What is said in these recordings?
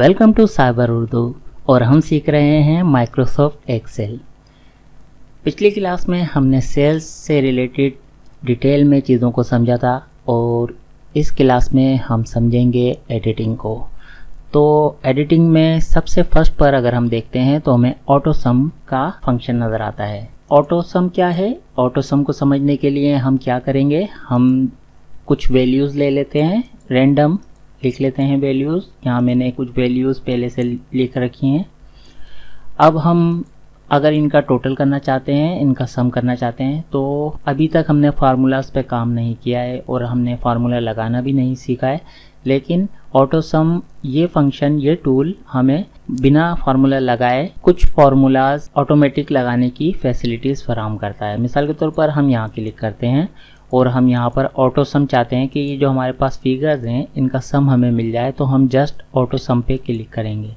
Welcome to cyber Urdu और हम सीख रहे हैं माइक्रोसॉफ्ट एक्सेल। पिछली क्लास में हमने सेल्स से रिलेटेड डिटेल में चीज़ों को समझा था और इस क्लास में हम समझेंगे एडिटिंग को। तो एडिटिंग में सबसे फर्स्ट पर अगर हम देखते हैं तो हमें ऑटो सम का फंक्शन नज़र आता है। ऑटो सम क्या है? ऑटो सम को समझने के लिए हम क्या करेंगे, हम कुछ वैल्यूज़ ले लेते हैं, रैंडम लिख लेते हैं वैल्यूज़। यहाँ मैंने कुछ वैल्यूज़ पहले से लिख रखी हैं। अब हम अगर इनका टोटल करना चाहते हैं, इनका सम करना चाहते हैं, तो अभी तक हमने फार्मूलाज पे काम नहीं किया है और हमने फार्मूला लगाना भी नहीं सीखा है। लेकिन ऑटो सम ये फंक्शन, ये टूल हमें बिना फार्मूला लगाए कुछ फार्मूलाज ऑटोमेटिक लगाने की फैसिलिटीज़ फराहम करता है। मिसाल के तौर पर हम यहाँ क्लिक करते हैं और हम यहाँ पर ऑटो सम चाहते हैं कि ये जो हमारे पास फिगर्स हैं इनका सम हमें मिल जाए, तो हम जस्ट ऑटो सम पे क्लिक करेंगे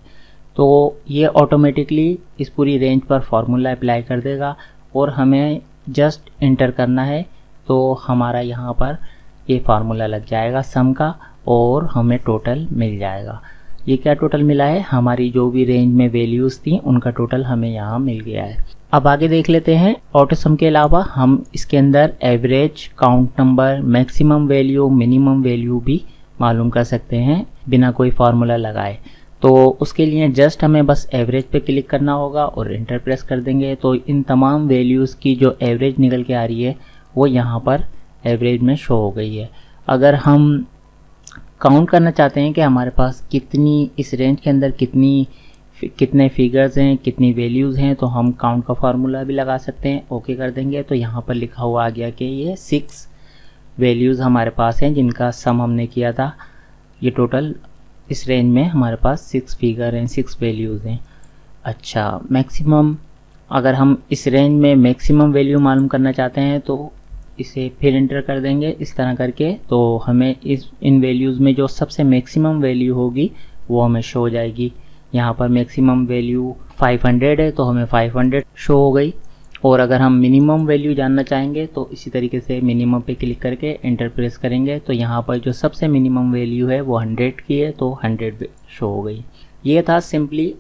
तो ये ऑटोमेटिकली इस पूरी रेंज पर फार्मूला अप्लाई कर देगा और हमें जस्ट इंटर करना है तो हमारा यहाँ पर ये फार्मूला लग जाएगा सम का और हमें टोटल मिल जाएगा। ये क्या टोटल मिला है? हमारी जो भी रेंज में वैल्यूज़ थी उनका टोटल हमें यहाँ मिल गया है। अब आगे देख लेते हैं। ऑटो सम के अलावा हम इसके अंदर average, count number, maximum value, minimum value भी मालूम कर सकते हैं बिना कोई फार्मूला लगाए। तो उसके लिए जस्ट हमें बस एवरेज पे क्लिक करना होगा और इंटर प्रेस कर देंगे तो इन तमाम वैल्यूज़ की जो एवरेज निकल के आ रही है वो यहाँ पर एवरेज में शो हो गई है। अगर हम काउंट करना चाहते हैं कि हमारे पास कितनी इस रेंज के अंदर कितने फिगर्स हैं, कितनी वैल्यूज़ हैं, तो हम काउंट का फार्मूला भी लगा सकते हैं। ओके कर देंगे तो यहाँ पर लिखा हुआ आ गया कि ये 6 वैल्यूज़ हमारे पास हैं जिनका सम हमने किया था। ये टोटल इस रेंज में हमारे पास 6 फिगर हैं, 6 वैल्यूज़ हैं। अच्छा, मैक्सिमम, अगर हम इस रेंज में मैक्सिमम वैल्यू मालूम करना चाहते हैं तो इसे फिर इंटर कर देंगे इस तरह करके, तो हमें इन वैल्यूज़ में जो सबसे मैक्सिमम वैल्यू होगी वो हमें शो हो जाएगी। यहाँ पर मैक्सिमम वैल्यू 500 है तो हमें 500 शो हो गई। और अगर हम मिनिमम वैल्यू जानना चाहेंगे तो इसी तरीके से मिनिमम पे क्लिक करके एंटर प्रेस करेंगे तो यहाँ पर जो सबसे मिनिमम वैल्यू है वो 100 की है तो 100 शो हो गई। ये था सिंपली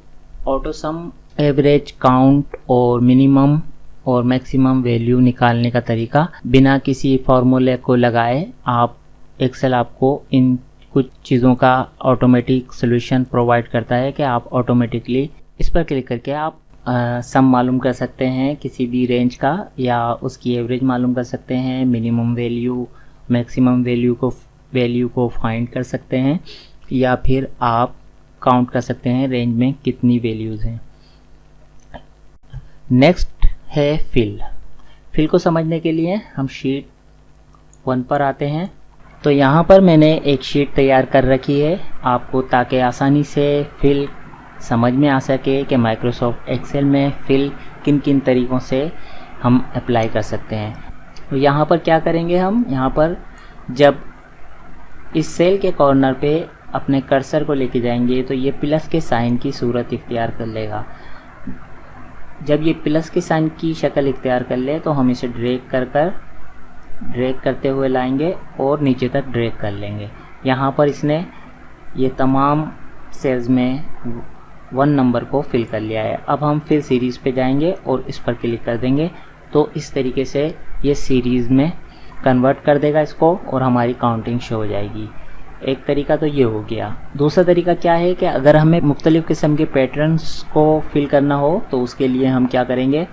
ऑटो सम, एवरेज, काउंट और मिनिमम और मैक्सिमम वैल्यू निकालने का तरीका। बिना किसी फार्मूले को लगाए आप एक्सेल आपको इन कुछ चीज़ों का ऑटोमेटिक सॉल्यूशन प्रोवाइड करता है कि आप ऑटोमेटिकली इस पर क्लिक करके आप सम मालूम कर सकते हैं किसी भी रेंज का, या उसकी एवरेज मालूम कर सकते हैं, मिनिमम वैल्यू, मैक्सिमम वैल्यू को फाइंड कर सकते हैं, या फिर आप काउंट कर सकते हैं रेंज में कितनी वैल्यूज़ हैं। नेक्स्ट है फिल। फिल को समझने के लिए हम शीट 1 पर आते हैं। तो यहाँ पर मैंने एक शीट तैयार कर रखी है आपको, ताकि आसानी से फिल समझ में आ सके कि माइक्रोसॉफ्ट एक्सेल में फिल किन किन तरीक़ों से हम अप्लाई कर सकते हैं। तो यहाँ पर क्या करेंगे, हम यहाँ पर जब इस सेल के कॉर्नर पे अपने कर्सर को लेके जाएंगे तो ये प्लस के साइन की सूरत इख्तियार कर लेगा। जब ये प्लस के साइन की शक्ल इख्तियार कर ले तो हम इसे ड्रैग करते हुए लाएंगे और नीचे तक ड्रैग कर लेंगे। यहाँ पर इसने ये तमाम सेल्स में 1 नंबर को फिल कर लिया है। अब हम फिर सीरीज़ पे जाएंगे और इस पर क्लिक कर देंगे तो इस तरीके से ये सीरीज़ में कन्वर्ट कर देगा इसको और हमारी काउंटिंग शो हो जाएगी। एक तरीका तो ये हो गया। दूसरा तरीका क्या है कि अगर हमें मुख्तलिफ़ किस्म के पैटर्न्स को फिल करना हो तो उसके लिए हम क्या करेंगे,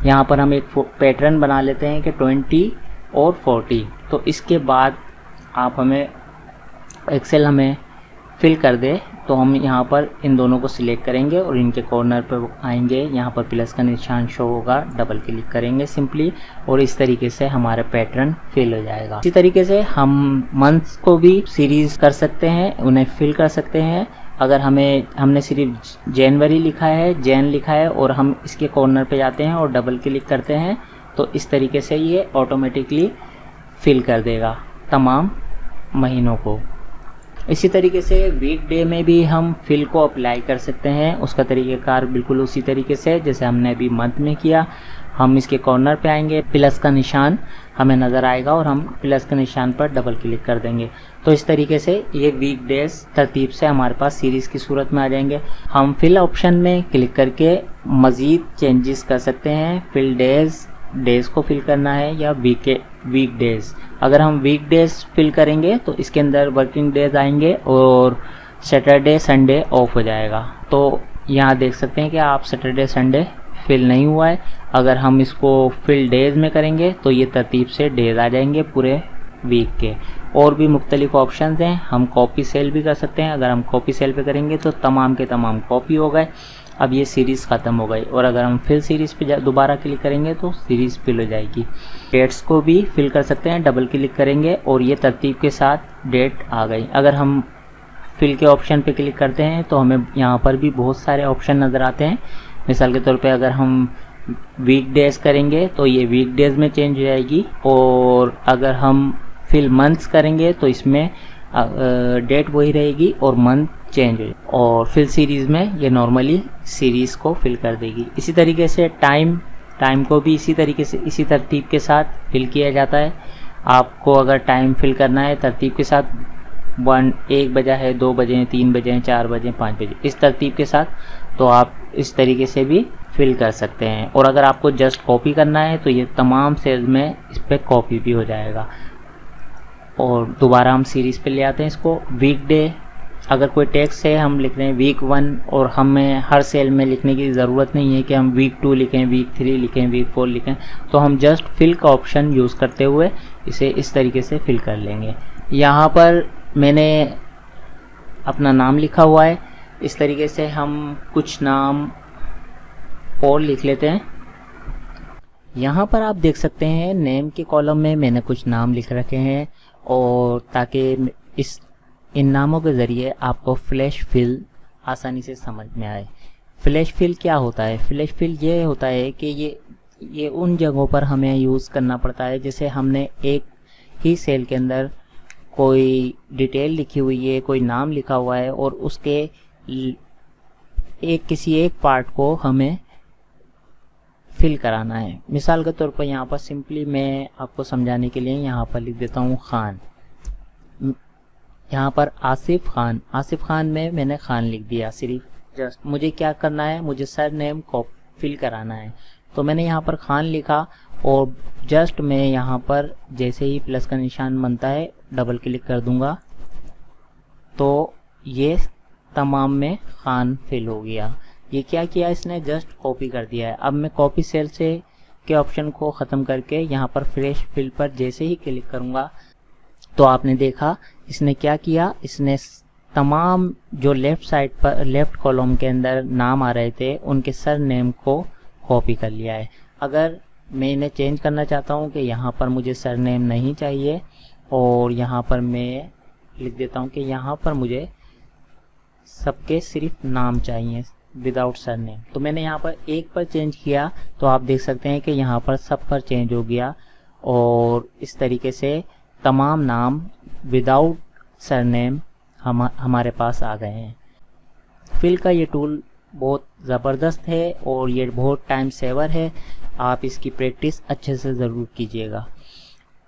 यहाँ पर हम एक पैटर्न बना लेते हैं कि 20 और 40। तो इसके बाद आप हमें एक्सेल हमें फिल कर दे तो हम यहाँ पर इन दोनों को सिलेक्ट करेंगे और इनके कॉर्नर पर आएंगे, यहाँ पर प्लस का निशान शो होगा, डबल क्लिक करेंगे सिंपली और इस तरीके से हमारा पैटर्न फिल हो जाएगा। इसी तरीके से हम मंथ्स को भी सीरीज़ कर सकते हैं, उन्हें फिल कर सकते हैं। अगर हमने सिर्फ जनवरी लिखा है, जैन लिखा है और हम इसके कॉर्नर पे जाते हैं और डबल क्लिक करते हैं तो इस तरीके से ये ऑटोमेटिकली फिल कर देगा तमाम महीनों को। इसी तरीके से वीक डे में भी हम फिल को अप्लाई कर सकते हैं। उसका तरीक़ेकार बिल्कुल उसी तरीके से जैसे हमने अभी मंथ में किया। हम इसके कॉर्नर पे आएंगे, प्लस का निशान हमें नज़र आएगा और हम प्लस के निशान पर डबल क्लिक कर देंगे। तो इस तरीके से ये वीक डेज तरतीब से हमारे पास सीरीज़ की सूरत में आ जाएंगे। हम फिल ऑप्शन में क्लिक करके मज़ीद चेंजेस कर सकते हैं। फिल डेज़ को फिल करना है या वीक डेज़। अगर हम वीक डेज़ फिल करेंगे तो इसके अंदर वर्किंग डेज आएंगे और सैटरडे संडे ऑफ हो जाएगा। तो यहाँ देख सकते हैं कि आप सैटरडे संडे फिल नहीं हुआ है। अगर हम इसको फिल डेज में करेंगे तो ये तरतीब से डेज आ जाएंगे पूरे वीक के। और भी मुख्तलिफ ऑप्शंस हैं। हम कॉपी सेल भी कर सकते हैं। अगर हम कॉपी सेल पे करेंगे तो तमाम के तमाम कॉपी हो गए। अब ये सीरीज़ ख़त्म हो गई। और अगर हम फिल सीरीज़ पे दोबारा क्लिक करेंगे तो सीरीज़ फिल हो जाएगी। डेट्स को भी फिल कर सकते हैं, डबल क्लिक करेंगे और ये तरतीब के साथ डेट आ गई। अगर हम फिल के ऑप्शन पे क्लिक करते हैं तो हमें यहाँ पर भी बहुत सारे ऑप्शन नज़र आते हैं। मिसाल के तौर पे अगर हम वीक डेज करेंगे तो ये वीक डेज में चेंज हो जाएगी। और अगर हम फिल मंथ्स करेंगे तो इसमें डेट वही रहेगी और मंथ चेंज हो। और फिल सीरीज़ में ये नॉर्मली सीरीज़ को फिल कर देगी। इसी तरीके से टाइम को भी इसी तरीके से इसी तरतीब के साथ फिल किया जाता है। आपको अगर टाइम फिल करना है तरतीब के साथ 1 बजा है, 2 बजे हैं, 3 बजे हैं, 4 बजे, 5 बजे, इस तरतीब के साथ तो आप इस तरीके से भी फिल कर सकते हैं। और अगर आपको जस्ट कॉपी करना है तो ये तमाम सेल्स में इस पर कॉपी भी हो जाएगा। और दोबारा हम सीरीज़ पे ले आते हैं इसको। वीक डे अगर कोई टेक्स्ट है हम लिख रहे हैं वीक 1 और हमें हर सेल में लिखने की ज़रूरत नहीं है कि हम वीक 2 लिखें, वीक 3 लिखें, वीक 4 लिखें। तो हम जस्ट फिल का ऑप्शन यूज़ करते हुए इसे इस तरीके से फिल कर लेंगे। यहाँ पर मैंने अपना नाम लिखा हुआ है। इस तरीके से हम कुछ नाम और लिख लेते हैं। यहाँ पर आप देख सकते हैं नेम के कॉलम में मैंने कुछ नाम लिख रखे हैं और ताकि इन नामों के ज़रिए आपको फ्लैश फिल आसानी से समझ में आए। फ्लैश फिल क्या होता है? फ्लैश फिल ये होता है कि ये उन जगहों पर हमें यूज़ करना पड़ता है जैसे हमने एक ही सेल के अंदर कोई डिटेल लिखी हुई है, कोई नाम लिखा हुआ है और उसके किसी एक पार्ट को हमें फिल कराना है। मिसाल के तौर पर यहाँ पर सिंपली मैं आपको समझाने के लिए यहाँ पर लिख देता हूँ खान। यहाँ पर आसिफ खान में मैंने खान लिख दिया। सिर्फ जस्ट मुझे क्या करना है, मुझे सर नेम को फिल कराना है। तो मैंने यहाँ पर खान लिखा और जस्ट मैं यहाँ पर जैसे ही प्लस का निशान बनता है डबल क्लिक कर दूंगा तो ये तमाम में खान फिल हो गया। ये क्या किया इसने, जस्ट कॉपी कर दिया है। अब मैं कॉपी सेल से के ऑप्शन को ख़त्म करके यहाँ पर फ्रेश फिल पर जैसे ही क्लिक करूँगा तो आपने देखा इसने क्या किया, इसने तमाम जो लेफ़्ट साइड पर लेफ़्ट कॉलम के अंदर नाम आ रहे थे उनके सर नेम को कॉपी कर लिया है। अगर मैं इन्हें चेंज करना चाहता हूँ कि यहाँ पर मुझे सर नेम नहीं चाहिए और यहाँ पर मैं लिख देता हूँ कि यहाँ पर मुझे सबके सिर्फ नाम चाहिए विदाउट सर नेम, तो मैंने यहाँ पर एक पर चेंज किया तो आप देख सकते हैं कि यहाँ पर सब पर चेंज हो गया और इस तरीके से तमाम नाम विदाउट सर नेम हमारे पास आ गए हैं। फिल का ये टूल बहुत ज़बरदस्त है और ये बहुत टाइम सेवर है। आप इसकी प्रैक्टिस अच्छे से ज़रूर कीजिएगा।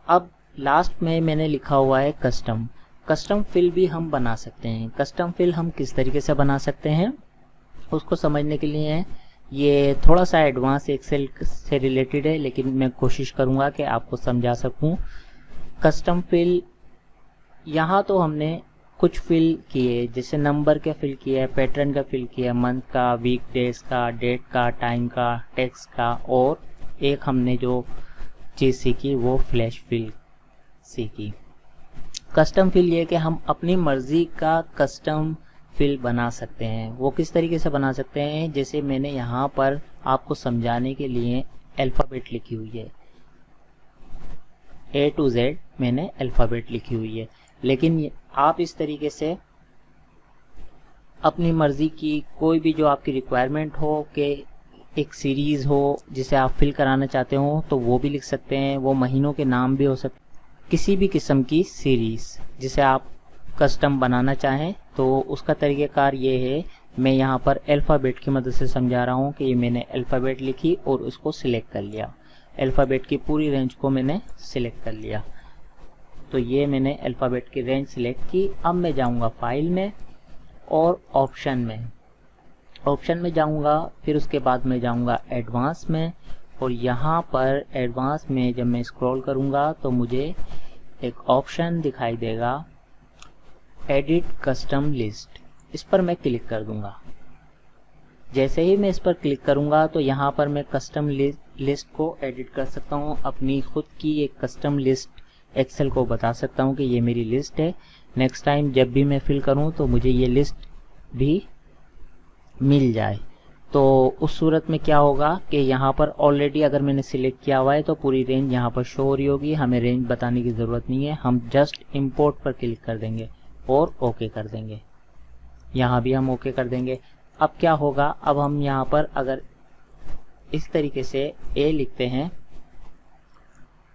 अब लास्ट में मैंने लिखा हुआ है कस्टम फिल भी हम बना सकते हैं। कस्टम फिल हम किस तरीके से बना सकते हैं उसको समझने के लिए ये थोड़ा सा एडवांस एक्सेल से रिलेटेड है, लेकिन मैं कोशिश करूँगा कि आपको समझा सकूँ। कस्टम फिल यहाँ तो हमने कुछ फिल किए, जैसे नंबर का फिल किया है, पैटर्न का फिल किया, मंथ का, वीक डेज का, डेट का, टाइम का, टेक्स्ट का, और एक हमने जो चीज़ सीखी वो फ्लैश फिल सीखी। कस्टम फिल ये कि हम अपनी मर्ज़ी का कस्टम फिल बना सकते हैं। वो किस तरीके से बना सकते हैं, जैसे मैंने यहाँ पर आपको समझाने के लिए अल्फ़ाबेट लिखी हुई है, A to Z मैंने अल्फ़ाबेट लिखी हुई है, लेकिन आप इस तरीके से अपनी मर्ज़ी की कोई भी जो आपकी रिक्वायरमेंट हो कि एक सीरीज़ हो जिसे आप फिल कराना चाहते हो तो वो भी लिख सकते हैं। वो महीनों के नाम भी हो सकते, किसी भी किस्म की सीरीज़ जिसे आप कस्टम बनाना चाहें तो उसका तरीक़ेकार ये है मैं यहाँ पर अल्फ़ाबेट की मदद से समझा रहा हूँ कि ये मैंने अल्फ़ाबेट लिखी और उसको सिलेक्ट कर लिया। अल्फ़ाबेट की पूरी रेंज को मैंने सिलेक्ट कर लिया। तो ये मैंने अल्फ़ाबेट की रेंज सिलेक्ट की। अब मैं जाऊँगा फाइल में और ऑप्शन में जाऊँगा, फिर उसके बाद मैं जाऊँगा एडवांस में, और यहाँ पर एडवांस में जब मैं स्क्रॉल करूँगा तो मुझे एक ऑप्शन दिखाई देगा एडिट कस्टम लिस्ट। इस पर मैं क्लिक कर दूंगा। जैसे ही मैं इस पर क्लिक करूंगा तो यहाँ पर मैं कस्टम लिस्ट को एडिट कर सकता हूँ, अपनी खुद की एक कस्टम लिस्ट एक्सेल को बता सकता हूँ कि ये मेरी लिस्ट है। नेक्स्ट टाइम जब भी मैं फिल करूँ तो मुझे ये लिस्ट भी मिल जाए। तो उस सूरत में क्या होगा कि यहाँ पर ऑलरेडी अगर मैंने सिलेक्ट किया हुआ है तो पूरी रेंज यहाँ पर शो हो रही होगी। हमें रेंज बताने की ज़रूरत नहीं है, हम जस्ट इंपोर्ट पर क्लिक कर देंगे और ओके कर देंगे। यहाँ भी हम ओके कर देंगे। अब क्या होगा, अब हम यहाँ पर अगर इस तरीके से ए लिखते हैं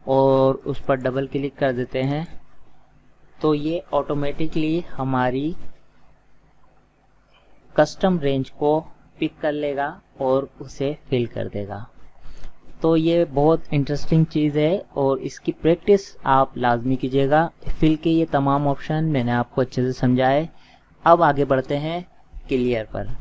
और उस पर डबल क्लिक कर देते हैं तो ये ऑटोमेटिकली हमारी कस्टम रेंज को पिक कर लेगा और उसे फिल कर देगा। तो ये बहुत इंटरेस्टिंग चीज़ है और इसकी प्रैक्टिस आप लाजमी कीजिएगा। फिल के ये तमाम ऑप्शन मैंने आपको अच्छे से समझाए। अब आगे बढ़ते हैं क्लियर पर।